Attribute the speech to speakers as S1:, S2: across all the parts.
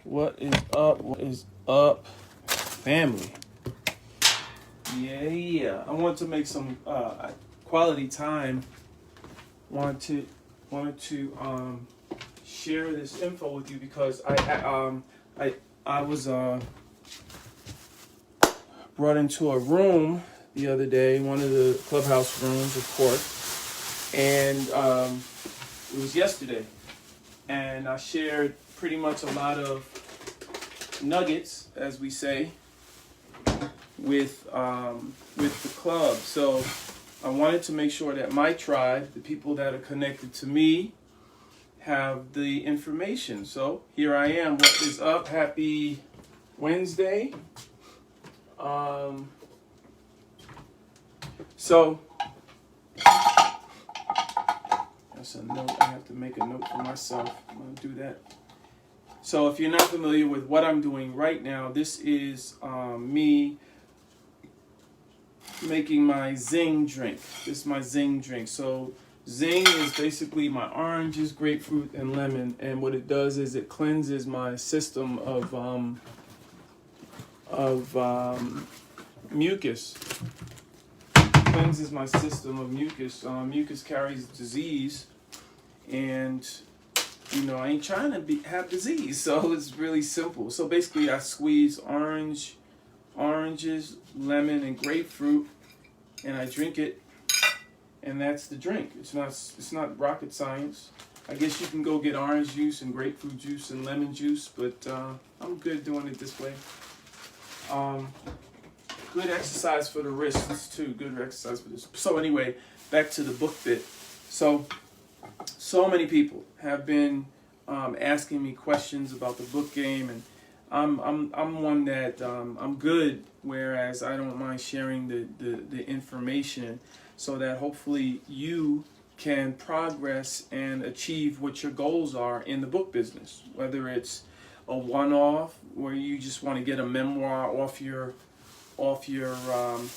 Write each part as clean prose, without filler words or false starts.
S1: What is up? What is up, family? Yeah. I want to make some quality time. Wanted to share this info with you because I was brought into a room the other day, one of the clubhouse rooms, of course, and it was yesterday, and I shared pretty much a lot of nuggets, as we say, with the club. So I wanted to make sure that my tribe, the people that are connected to me, have the information. So here I am. What is up? Happy Wednesday. So that's a note. I have to make a note for myself. I'm gonna do that. So if you're not familiar with what I'm doing right now, this is me making my Zing drink. This is my Zing drink. So Zing is basically my oranges, grapefruit, and lemon. And what it does is it cleanses my system of mucus. Cleanses my system of mucus. Mucus carries disease, and I ain't trying to have disease, so it's really simple. So basically, I squeeze oranges, lemon, and grapefruit, and I drink it, and that's the drink. It's not rocket science. I guess you can go get orange juice and grapefruit juice and lemon juice, but I'm good doing it this way. Good exercise for the wrists too. Good exercise for this. So anyway, back to the book bit. So many people have been asking me questions about the book game, and I'm one that I'm good, whereas I don't mind sharing the information so that hopefully you can progress and achieve what your goals are in the book business. Whether it's a one-off where you just want to get a memoir off your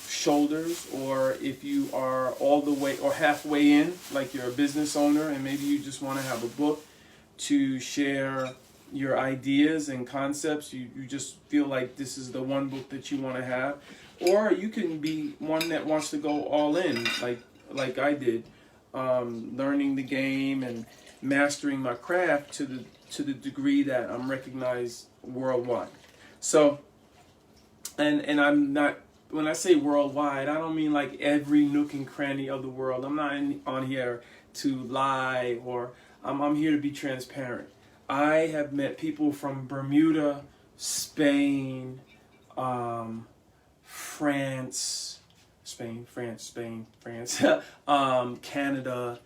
S1: shoulders, or if you are all the way or halfway in, like you're a business owner and maybe you just want to have a book to share your ideas and concepts. You just feel like this is the one book that you want to have, or you can be one that wants to go all in, like I did, learning the game and mastering my craft to the degree that I'm recognized worldwide. So. And I'm not, when I say worldwide, I don't mean like every nook and cranny of the world. I'm not on here to lie, or I'm here to be transparent. I have met people from Bermuda, Spain, France, Canada.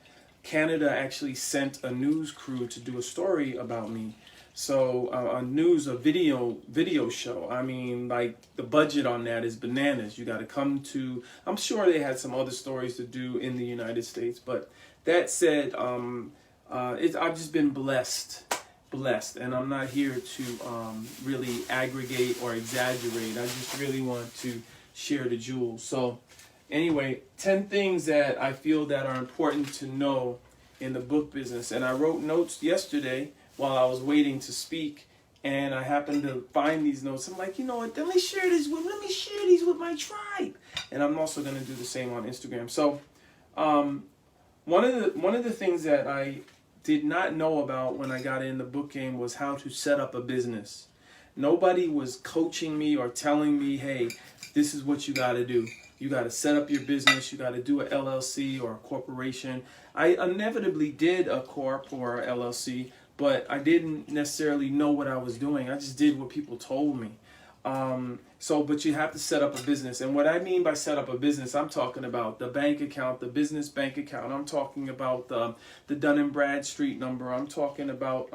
S1: Canada actually sent a news crew to do a story about me. So a video show. I mean, like, the budget on that is bananas. You got to come to. I'm sure they had some other stories to do in the United States, but that said, I've just been blessed, and I'm not here to really aggregate or exaggerate. I just really want to share the jewels. So anyway, 10 things that I feel that are important to know in the book business, and I wrote notes yesterday while I was waiting to speak, and I happened to find these notes. I'm like, you know what? Let me share these with my tribe, and I'm also going to do the same on Instagram. So, one of the things that I did not know about when I got in the book game was how to set up a business. Nobody was coaching me or telling me, hey, this is what you got to do. You got to set up your business. You got to do an LLC or a corporation. I inevitably did a corp or a LLC, but I didn't necessarily know what I was doing. I just did what people told me. But you have to set up a business. And what I mean by set up a business, I'm talking about the bank account, the business bank account. I'm talking about the Dun & Bradstreet number. I'm talking about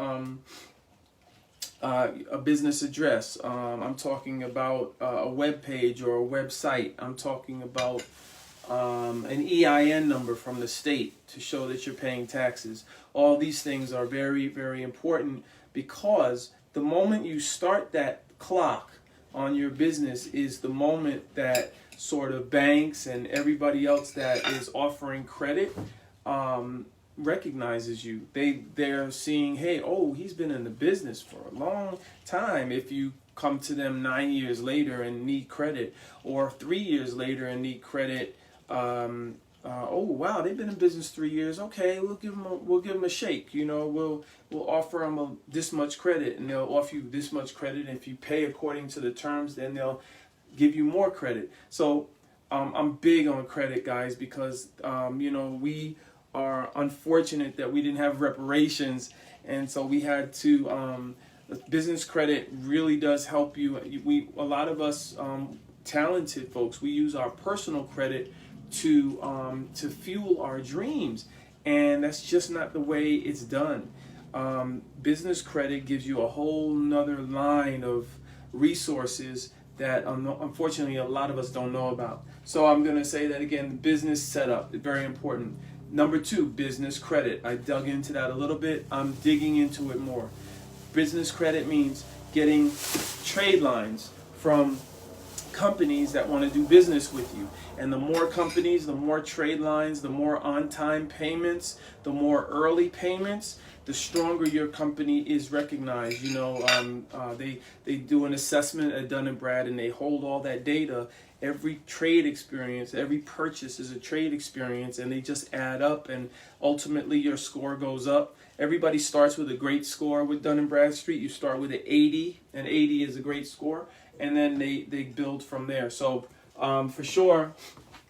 S1: a business address. I'm talking about a web page or a website. I'm talking about an EIN number from the state to show that you're paying taxes. All these things are very, very important, because the moment you start that clock on your business is the moment that sort of banks and everybody else that is offering credit recognizes you. They're seeing, hey, oh, he's been in the business for a long time. If you come to them 9 years later and need credit, or 3 years later and need credit, oh wow, they've been in business 3 years. Okay, we'll give them a shake. You know, we'll offer them this much credit, and they'll offer you this much credit. And if you pay according to the terms, then they'll give you more credit. So I'm big on credit, guys, because you know, we are unfortunate that we didn't have reparations, and so we had to. Business credit really does help you. A lot of us talented folks, we use our personal credit to fuel our dreams, and that's just not the way it's done. Business credit gives you a whole nother line of resources that unfortunately a lot of us don't know about. So I'm going to say that again: business setup, very important. Number 2, business credit. I dug into that a little bit. I'm digging into it more. Business credit means getting trade lines from companies that want to do business with you. And the more companies, the more trade lines, the more on-time payments, the more early payments, the stronger your company is recognized. You know, they do an assessment at Dun & Brad, and they hold all that data. Every trade experience, every purchase is a trade experience, and they just add up, and ultimately your score goes up. Everybody starts with a great score with Dun & Bradstreet. You start with an 80, and 80 is a great score, and then they build from there. So for sure,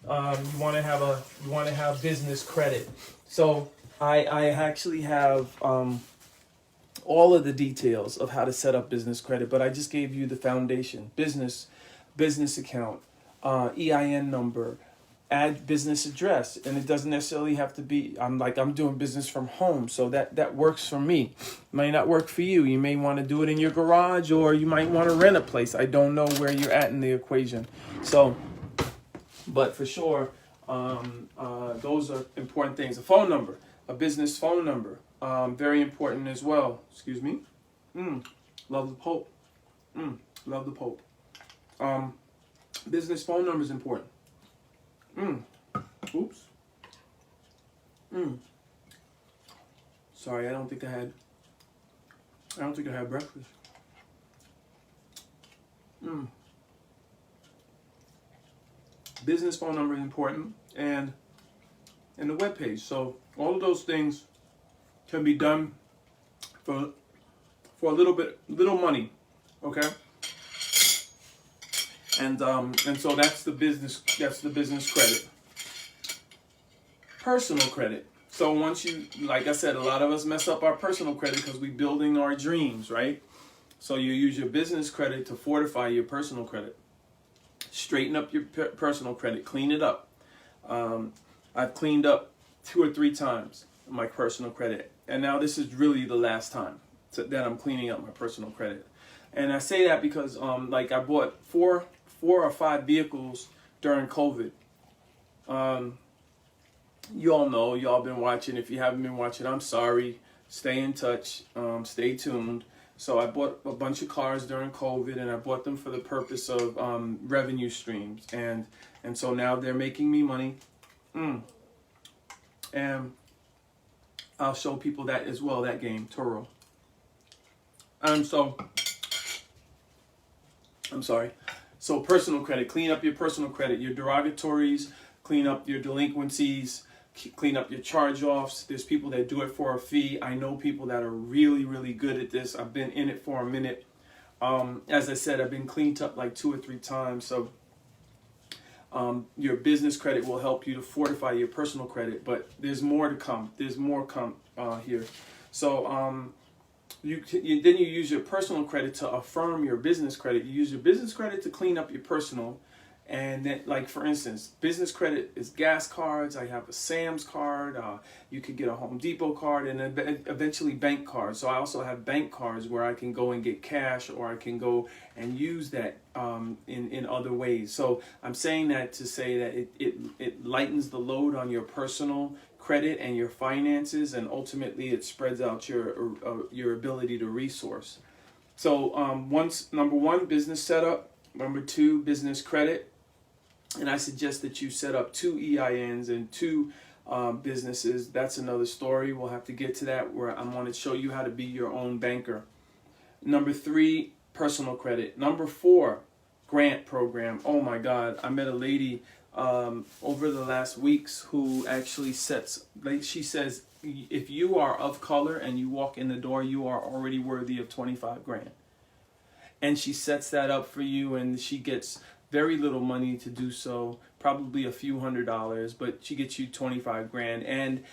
S1: you want to have business credit. So I actually have all of the details of how to set up business credit, but I just gave you the foundation: business account, EIN number, add business address, and it doesn't necessarily have to be. I'm doing business from home, so that works for me. Might not work for you. You may want to do it in your garage, or you might want to rent a place. I don't know where you're at in the equation. So, but for sure, those are important things. A phone number, a business phone number, very important as well. Excuse me. Love the Pope. Love the Pope. Business phone number is important. Oops. Sorry, I don't think I had breakfast. Business phone number is important, and the web page. So all of those things can be done for a little money, okay? And so that's the business credit. Personal credit. So once you, like I said, a lot of us mess up our personal credit because we're building our dreams, right? So you use your business credit to fortify your personal credit. Straighten up your personal credit. Clean it up. I've cleaned up 2 or 3 times my personal credit, and now this is really the last time that I'm cleaning up my personal credit. And I say that because like I bought 4 or 5 vehicles during COVID. You all know, y'all been watching. If you haven't been watching, I'm sorry. Stay in touch. Stay tuned. So I bought a bunch of cars during COVID, and I bought them for the purpose of revenue streams. And so now they're making me money. And I'll show people that as well, that game, Toro. So, I'm sorry. So personal credit, clean up your personal credit, your derogatories, clean up your delinquencies, clean up your charge-offs. There's people that do it for a fee. I know people that are really, really good at this. I've been in it for a minute. As I said, I've been cleaned up like 2 or 3 times. So your business credit will help you to fortify your personal credit, but there's more to come. There's more come here. So then you use your personal credit to affirm your business credit. You use your business credit to clean up your personal. And then, like, for instance, business credit is gas cards. I have a Sam's card. You could get a Home Depot card, and then eventually bank cards. So I also have bank cards where I can go and get cash, or I can go and use that in other ways. So I'm saying that to say that it lightens the load on your personal credit and your finances, and ultimately it spreads out your ability to resource. So number 1, business setup. Number 2, business credit. And I suggest that you set up 2 EINs and 2 businesses. That's another story. We'll have to get to that, where I'm going to show you how to be your own banker. Number 3, personal credit. Number 4, grant program. Oh my God, I met a lady over the last weeks who actually sets, like she says, if you are of color and you walk in the door, you are already worthy of 25 grand. And she sets that up for you, and she gets very little money to do so, probably a few $100s, but she gets you 25 grand. And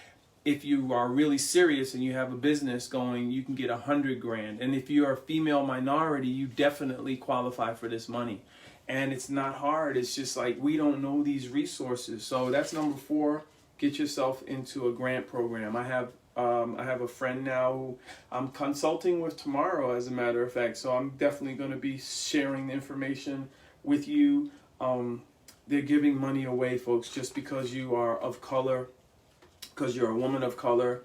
S1: if you are really serious and you have a business going, you can get 100 grand. And if you are a female minority, you definitely qualify for this money. And it's not hard. It's just like, we don't know these resources. So that's number 4. Get yourself into a grant program. I have a friend now who I'm consulting with tomorrow, as a matter of fact. So I'm definitely going to be sharing the information with you. They're giving money away, folks, just because you are of color, because you're a woman of color.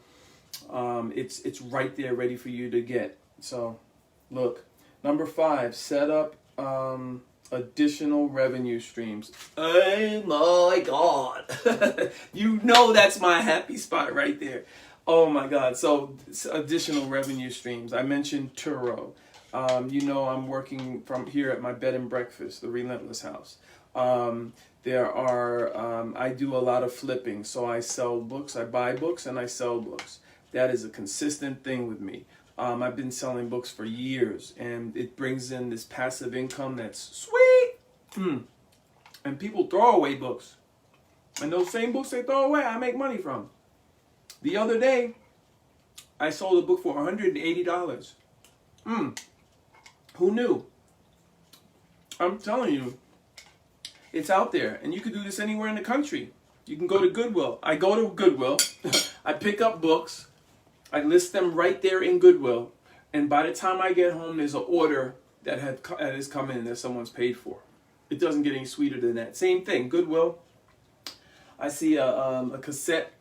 S1: It's right there ready for you to get. So look, number 5, set up additional revenue streams. Oh my God. You know that's my happy spot right there. Oh my God. So additional revenue streams. I mentioned Turo. You know, I'm working from here at my bed and breakfast, the Relentless House. There are, I do a lot of flipping. So I sell books, I buy books, and I sell books. That is a consistent thing with me. I've been selling books for years, and it brings in this passive income that's sweet. And people throw away books. And those same books they throw away, I make money from. The other day, I sold a book for $180. Who knew? I'm telling you, it's out there, and you can do this anywhere in the country. You can go to Goodwill. I go to Goodwill, I pick up books, I list them right there in Goodwill, and by the time I get home, there's an order that has come in that someone's paid for. It doesn't get any sweeter than that. Same thing, Goodwill. I see a cassette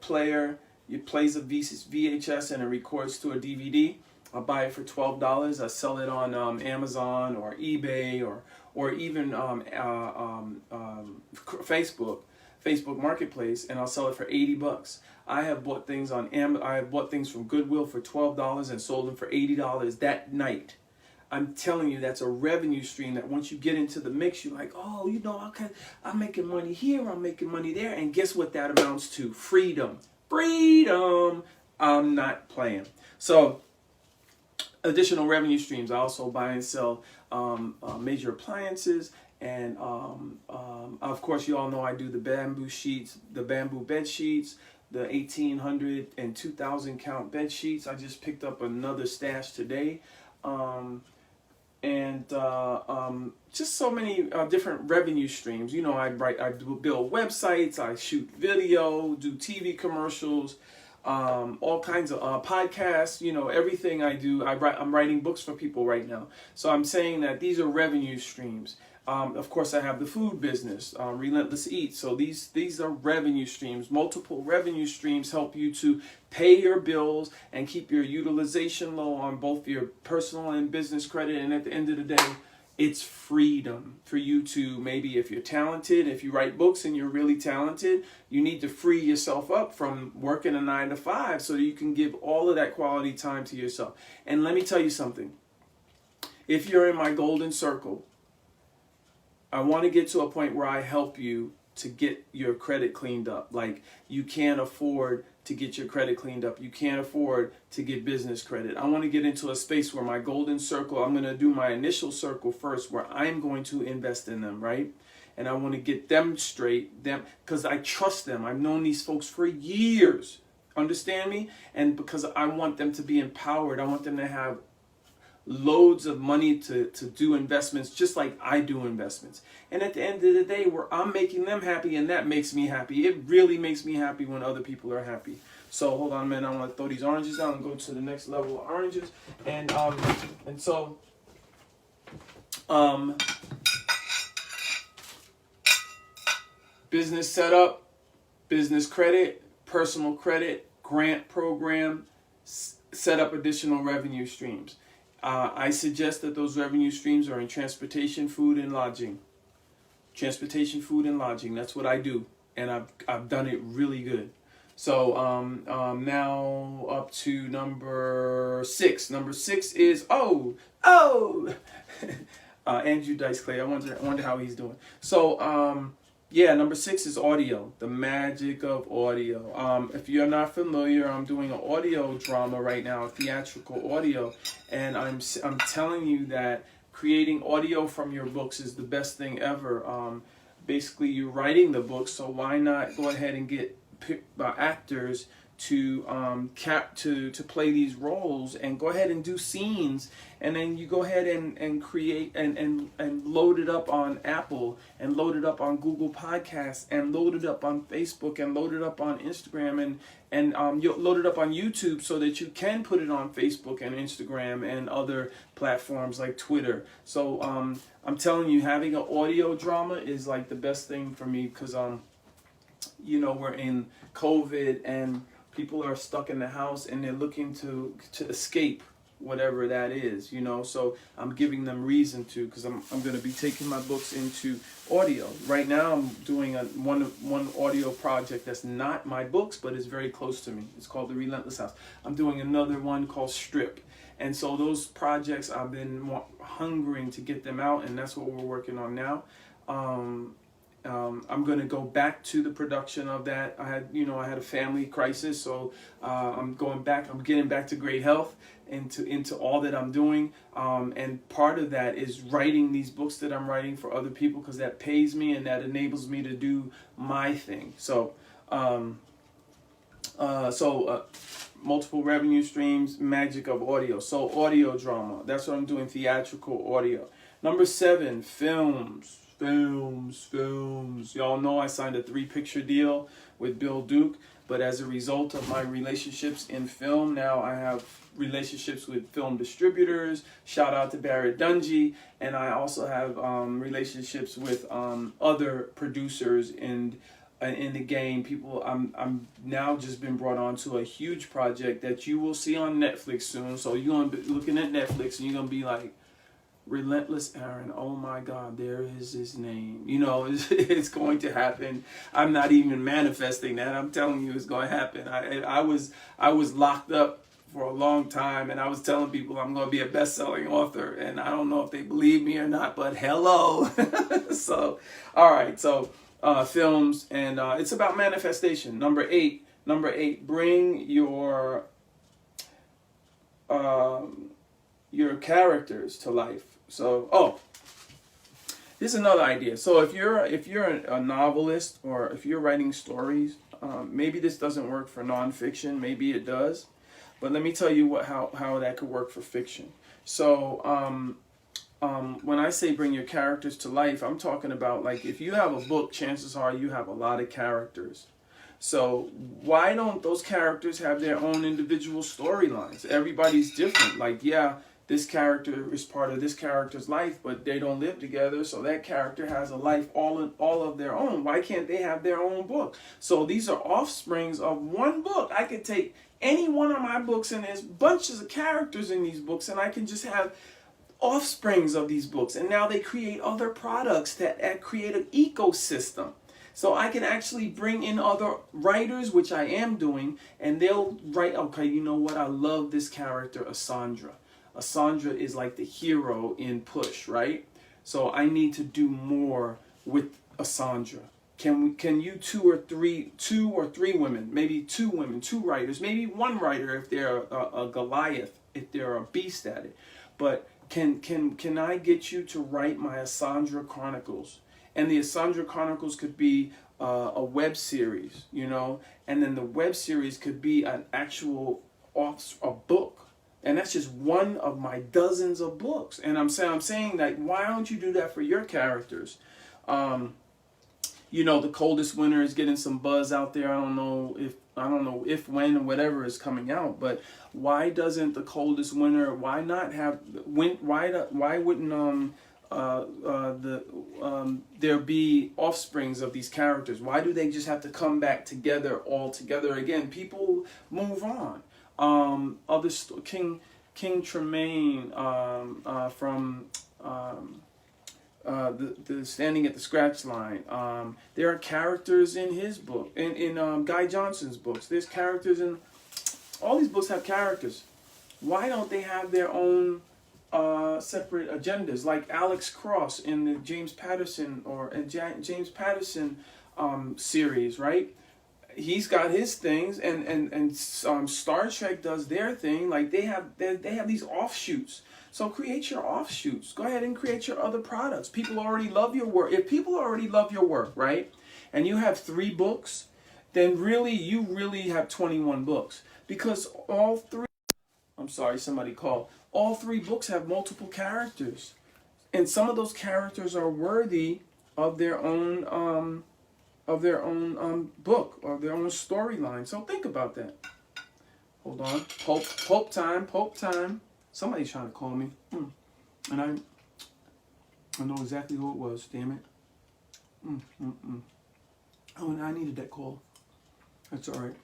S1: player. It plays a VHS and it records to a DVD. I buy it for $12. I sell it on Amazon or eBay or even Facebook Marketplace, and I'll sell it for $80. I have bought things on I have bought things from Goodwill for $12 and sold them for $80 that night. I'm telling you, that's a revenue stream that once you get into the mix, you're like, oh, you know, I'm making money here, I'm making money there, and guess what that amounts to? Freedom. Freedom. I'm not playing. So, additional revenue streams. I also buy and sell major appliances, and of course, you all know I do the bamboo sheets, the bamboo bed sheets, the 1,800 and 2,000 count bed sheets. I just picked up another stash today. Just so many different revenue streams. You know, I build websites, I shoot video, do TV commercials, all kinds of podcasts. You know, everything I do. I'm writing books for people right now. So I'm saying that these are revenue streams. Of course, I have the food business, Relentless Eats. So these are revenue streams. Multiple revenue streams help you to pay your bills and keep your utilization low on both your personal and business credit. And at the end of the day, it's freedom for you to, maybe if you're talented, if you write books and you're really talented, you need to free yourself up from working a 9 to 5 so that you can give all of that quality time to yourself. And let me tell you something. If you're in my golden circle, I want to get to a point where I help you to get your credit cleaned up. Like, you can't afford to get your credit cleaned up. You can't afford to get business credit. I want to get into a space where my golden circle, I'm going to do my initial circle first, where I'm going to invest in them, right? And I want to get them straight, because I trust them. I've known these folks for years. Understand me? And because I want them to be empowered, I want them to have loads of money to do investments just like I do investments. And at the end of the day, where I'm making them happy, and that makes me happy. It really makes me happy when other people are happy. So hold on a minute, I want to throw these oranges down and go to the next level of oranges. And so business setup, business credit, personal credit, grant program, set up additional revenue streams. I suggest that those revenue streams are in transportation, food, and lodging. Transportation, food, and lodging. That's what I do. and I've done it really good. So now up to number 6. Number 6 is Andrew Dice Clay. I wonder how he's doing. So yeah, number 6 is audio. The magic of audio. If you're not familiar, I'm doing an audio drama right now, theatrical audio, and I'm telling you that creating audio from your books is the best thing ever. Basically, you're writing the book, so why not go ahead and get actors to to play these roles, and go ahead and do scenes, and then you go ahead and create and load it up on Apple, and load it up on Google Podcasts, and load it up on Facebook, and load it up on Instagram, and you load it up on YouTube, so that you can put it on Facebook and Instagram and other platforms like Twitter. So I'm telling you, having an audio drama is like the best thing for me, because you know, we're in COVID and people are stuck in the house and they're looking to escape whatever that is, you know. So I'm giving them reason to, because I'm going to be taking my books into audio. Right now I'm doing one audio project that's not my books, but is very close to me. It's called The Relentless House. I'm doing another one called Strip. And so those projects, I've been hungering to get them out, and that's what we're working on now. I'm going to go back to the production of that. I had a family crisis, so I'm getting back to great health, into all that I'm doing. And part of that is writing these books that I'm writing for other people, because that pays me and that enables me to do my thing. So, multiple revenue streams, magic of audio. So audio drama, that's what I'm doing, theatrical audio. Number 7, films. Y'all know I signed a 3-picture deal with Bill Duke, but as a result of my relationships in film, now I have relationships with film distributors. Shout out to Barrett Dungy. And I also have relationships with other producers in the game. People, I'm now just been brought on to a huge project that you will see on Netflix soon. So you're gonna be looking at Netflix and you're gonna be like, Relentless Aaron, oh my God, there is his name. You know, it's going to happen. I'm not even manifesting that. I'm telling you, it's going to happen. I was locked up for a long time, and I was telling people I'm going to be a best-selling author, and I don't know if they believe me or not, but hello. So, all right. So, films, and it's about manifestation. Number eight. Bring your characters to life. So, here's another idea. So if you're a novelist, or if you're writing stories, maybe this doesn't work for nonfiction. Maybe it does, but let me tell you how that could work for fiction. So when I say bring your characters to life, I'm talking about, like, if you have a book, chances are you have a lot of characters. So why don't those characters have their own individual storylines? Everybody's different. Like, yeah, this character is part of this character's life, but they don't live together, so that character has a life all of their own. Why can't they have their own book? So these are offsprings of one book. I could take any one of my books, and there's bunches of characters in these books, and I can just have offsprings of these books, and now they create other products that create an ecosystem. So I can actually bring in other writers, which I am doing, and they'll write, okay, you know what, I love this character, Asandra. Asandra is like the hero in Push, right? So I need to do more with Asandra. Can you two or three women, maybe 2 women, 2 writers, maybe 1 writer if they're a Goliath, if they're a beast at it. But can I get you to write my Asandra Chronicles? And the Asandra Chronicles could be a web series, you know, and then the web series could be an actual a book. And that's just one of my dozens of books. And I'm saying that, why don't you do that for your characters? You know, The Coldest Winter is getting some buzz out there. I don't know if, when, or whatever is coming out. But why doesn't The Coldest Winter? Why not have? Why wouldn't there be offsprings of these characters? Why do they just have to come back together all together again? People move on. King Tremaine from the Standing at the Scratch Line. There are characters in his book, in Guy Johnson's books. There's characters in all these books have characters. Why don't they have their own separate agendas? Like Alex Cross in the James Patterson James Patterson series, right? He's got his things, and Star Trek does their thing. Like they have these offshoots. So create your offshoots. Go ahead and create your other products. People already love your work. If people already love your work, right, and you have 3 books, then you really have 21 books, because all 3. I'm sorry, somebody called. All 3 books have multiple characters, and some of those characters are worthy of their own book or their own storyline. So think about that. Hold on, Pope time. Somebody's trying to call me, and I know exactly who it was. Damn it. Oh, and I needed that call. That's all right.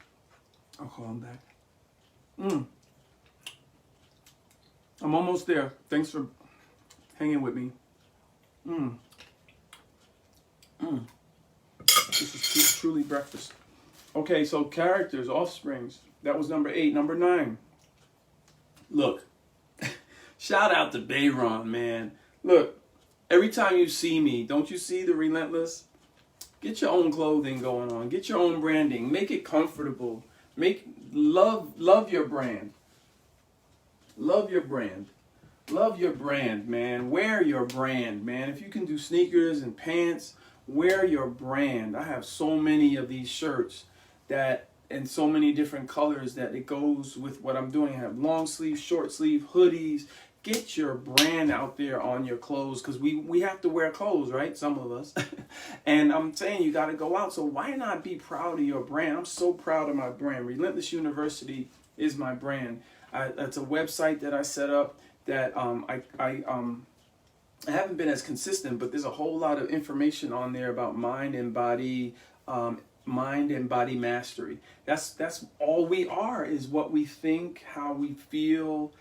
S1: I'll call him back. I'm almost there. Thanks for hanging with me. This is truly breakfast. Okay, so characters, offsprings. That was number 8. Number 9. Look, shout out to Bayron, man. Look, every time you see me, don't you see the relentless? Get your own clothing going on. Get your own branding. Make it comfortable. Love your brand. Love your brand. Love your brand, man. Wear your brand, man. If you can do sneakers and pants, wear your brand. I have so many of these shirts and so many different colors that it goes with what I'm doing. I have long sleeve, short sleeve, hoodies. Get your brand out there on your clothes, because we have to wear clothes, right? Some of us. And I'm saying you got to go out. So why not be proud of your brand? I'm so proud of my brand. Relentless University is my brand. It's a website that I set up that I haven't been as consistent, but there's a whole lot of information on there about mind and body mastery. That's all we are, is what we think, how we feel,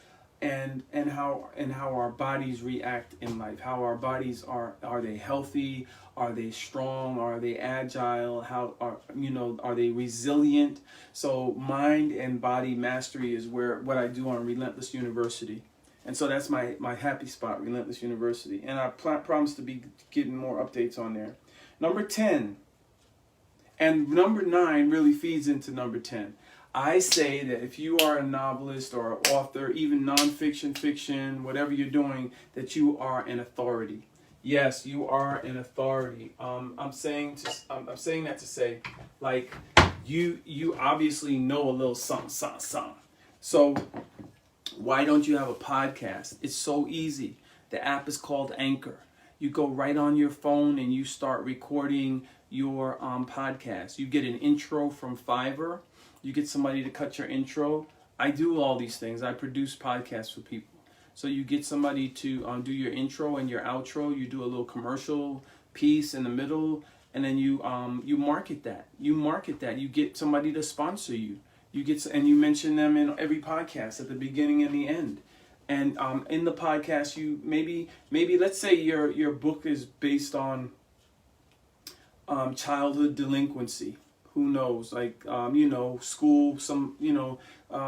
S1: and how our bodies react in life. How our bodies are they healthy? Are they strong? Are they agile? Are they resilient? So mind and body mastery is what I do on Relentless University. And so that's my happy spot, Relentless University. And I promise to be getting more updates on there. Number 10. And number 9 really feeds into number 10. I say that if you are a novelist or an author, even nonfiction, fiction, whatever you're doing, that you are an authority. Yes, you are an authority. I'm saying that to say, like, you obviously know a little something. So why don't you have a podcast? It's so easy. The app is called Anchor. You go right on your phone and you start recording your podcast. You get an intro from Fiverr. You get somebody to cut your intro. I do all these things. I produce podcasts for people. So you get somebody to do your intro and your outro. You do a little commercial piece in the middle, and then you market that. You get somebody to sponsor you. And you mention them in every podcast at the beginning and the end. And in the podcast, you maybe let's say your book is based on childhood delinquency. Who knows? Like school.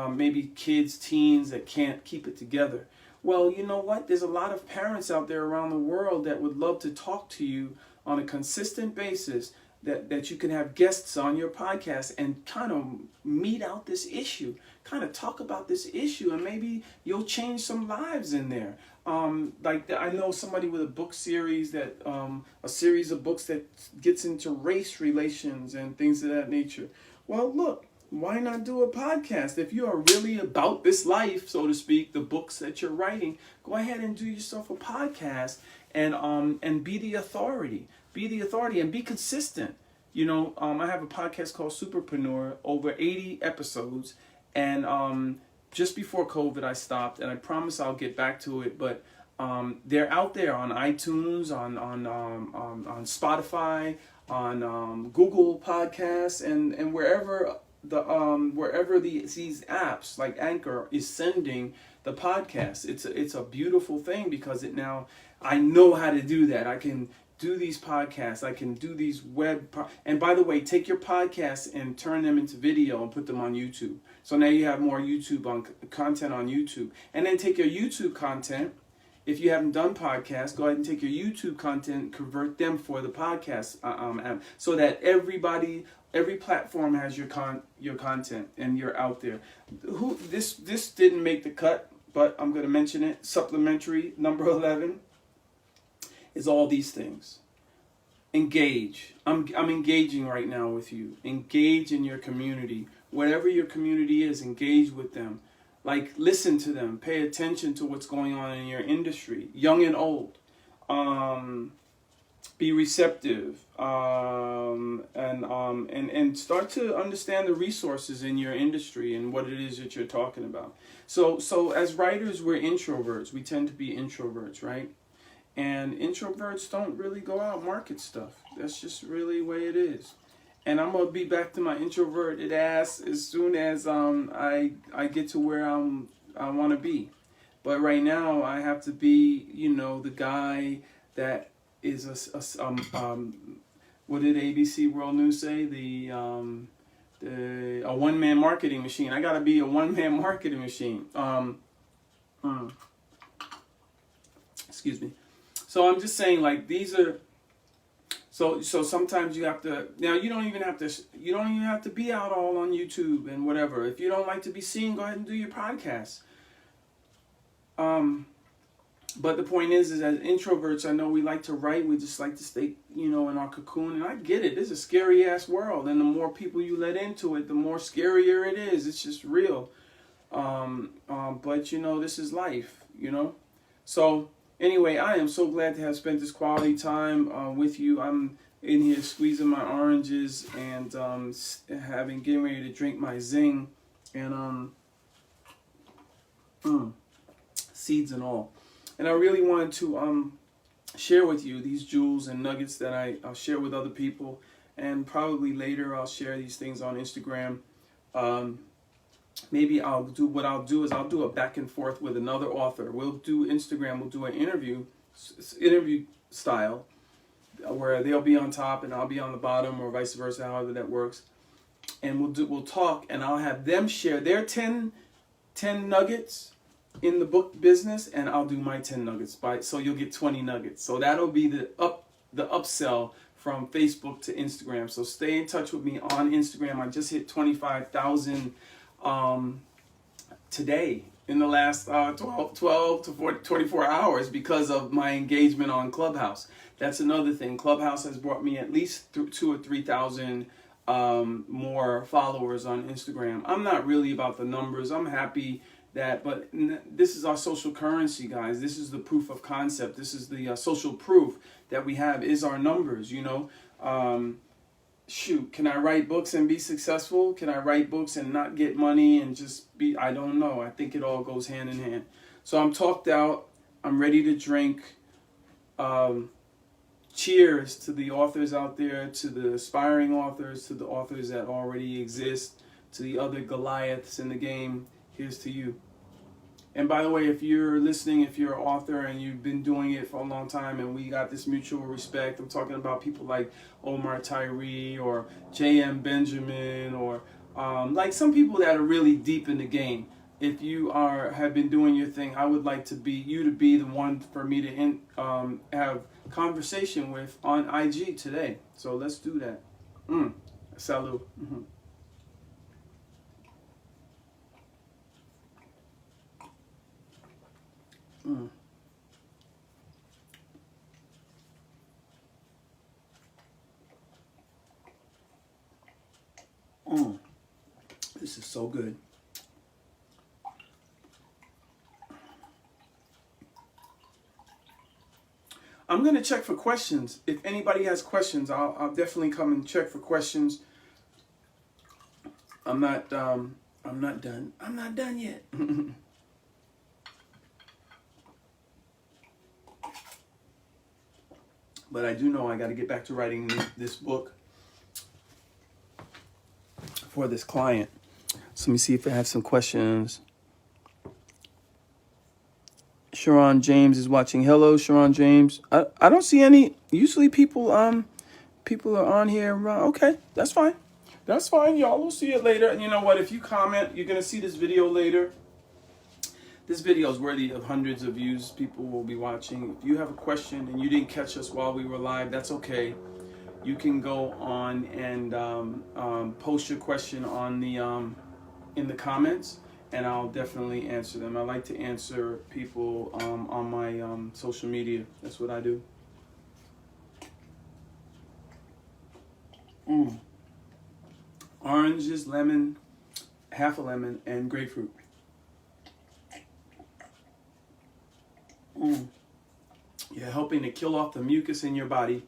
S1: Maybe kids, teens that can't keep it together. Well, you know what? There's a lot of parents out there around the world that would love to talk to you on a consistent basis, that you can have guests on your podcast and kind of meet out this issue, kind of talk about this issue, and maybe you'll change some lives in there. I know somebody with a book series a series of books that gets into race relations and things of that nature. Well, look, why not do a podcast? If you are really about this life, so to speak, the books that you're writing, go ahead and do yourself a podcast and be the authority. Be the authority and be consistent. I have a podcast called Superpreneur, over 80 episodes, and just before COVID I stopped, and I promise I'll get back to it. But they're out there on iTunes, on Spotify, on Google Podcasts, and wherever these apps like Anchor is sending the podcast. It's a beautiful thing because I know how to do that. I can do these podcasts. I can do these and by the way, take your podcasts and turn them into video and put them on YouTube. So now you have more content on YouTube. And then take your YouTube content. If you haven't done podcasts, go ahead and take your YouTube content, convert them for the podcast app, so that every platform has your content and you're out there. This didn't make the cut, but I'm going to mention it. Supplementary number 11 is all these things. Engage. I'm engaging right now with you. Engage in your community. Whatever your community is, engage with them. Like, listen to them. Pay attention to what's going on in your industry, young and old. Be receptive, and start to understand the resources in your industry and what it is that you're talking about. So as writers, we're introverts. We tend to be introverts, right? And introverts don't really go out and market stuff. That's just really the way it is. And I'm gonna be back to my introverted ass as soon as I get to where I want to be. But right now I have to be, the guy that is what did ABC World News say? A one-man marketing machine. I gotta be a one-man marketing machine. Excuse me. So I'm just saying, like, these are. So sometimes you have to. Now you don't even have to be out all on YouTube and whatever. If you don't like to be seen, go ahead and do your podcast. But the point is as introverts, I know we like to write. We just like to stay, in our cocoon. And I get it. This is a scary ass world, and the more people you let into it, the more scarier it is. It's just real. But this is life. So. Anyway, I am so glad to have spent this quality time with you. I'm in here squeezing my oranges and getting ready to drink my Zing and seeds and all. And I really wanted to share with you these jewels and nuggets that I'll share with other people, and probably later I'll share these things on Instagram. Maybe I'll do a back and forth with another author. We'll do Instagram. We'll do an interview style, where they'll be on top and I'll be on the bottom, or vice versa, however that works. And we'll talk, and I'll have them share their 10 nuggets in the book business, and I'll do my 10 nuggets. So you'll get 20 nuggets. So that'll be the upsell from Facebook to Instagram. So stay in touch with me on Instagram. I just hit 25,000. Today, in the last 12 to 24 hours, because of my engagement on Clubhouse. That's another thing. Clubhouse has brought me at least 2,000 or 3,000 more followers on Instagram. I'm not really about the numbers. I'm happy but this is our social currency, guys. This is the proof of concept. This is the social proof that we have is our numbers, Shoot, can I write books and be successful? Can I write books and not get money and just be, I don't know. I think it all goes hand in hand. So I'm talked out. I'm ready to drink. Cheers to the authors out there, to the aspiring authors, to the authors that already exist, to the other Goliaths in the game. Here's to you. And by the way, if you're listening, if you're an author and you've been doing it for a long time and we got this mutual respect, I'm talking about people like Omar Tyree or J.M. Benjamin or like some people that are really deep in the game. If you have been doing your thing, I would like to be the one for me to have conversation with on IG today. So let's do that. Salud. Mm-hmm. This is so good. I'm going to check for questions. If anybody has questions, I'll definitely come and check for questions. I'm not done. I'm not done yet. But I do know I got to get back to writing this book for this client. So let me see if I have some questions. Sharon James is watching. Hello, Sharon James. I don't see any. Usually people are on here. Okay, that's fine. That's fine. Y'all will see it later. And you know what? If you comment, you're gonna see this video later. This video is worthy of hundreds of views. People will be watching. If you have a question and you didn't catch us while we were live, that's okay. You can go on and post your question on the in the comments, and I'll definitely answer them. I like to answer people on my social media. That's what I do. Oranges, lemon, half a lemon, and grapefruit. You're helping to kill off the mucus in your body,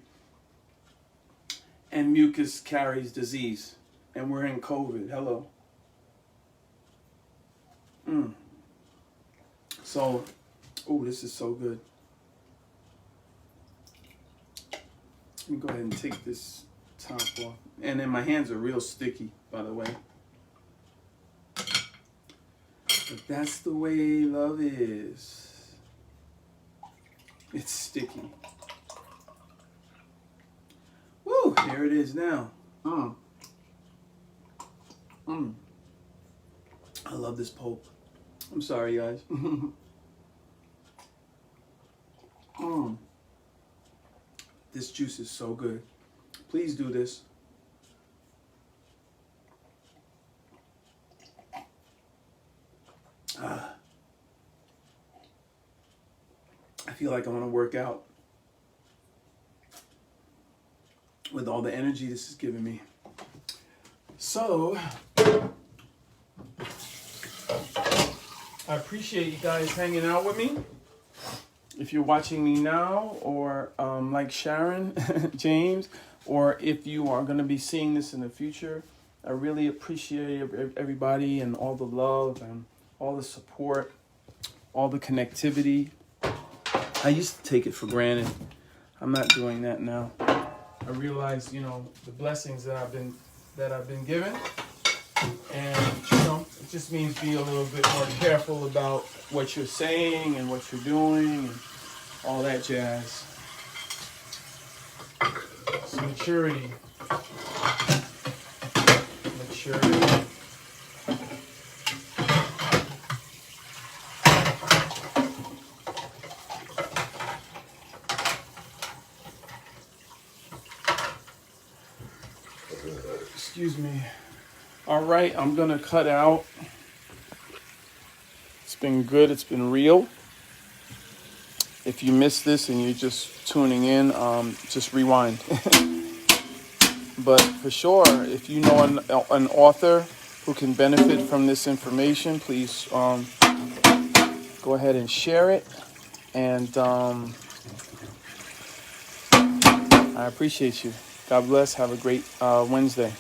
S1: and mucus carries disease, and we're in COVID. Hello. So, this is so good. Let me go ahead and take this top off. And then my hands are real sticky, by the way. But that's the way love is. It's sticky. Woo, there it is now. I love this pulp. I'm sorry, guys. This juice is so good. Please do this. I feel like I want to work out with all the energy this is giving me. So, I appreciate you guys hanging out with me. If you're watching me now, or like Sharon James, or if you are going to be seeing this in the future, I really appreciate everybody and all the love and all the support, all the connectivity. I used to take it for granted. I'm not doing that now. I realize, the blessings that I've been given, and it just means be a little bit more careful about what you're saying and what you're doing and all that jazz. It's maturity. Maturity. Excuse me. All right, I'm gonna cut out. It's been good. It's been real. If you missed this and you're just tuning in, just rewind. But for sure, if you know an author who can benefit from this information, please go ahead and share it. And I appreciate you. God bless. Have a great Wednesday.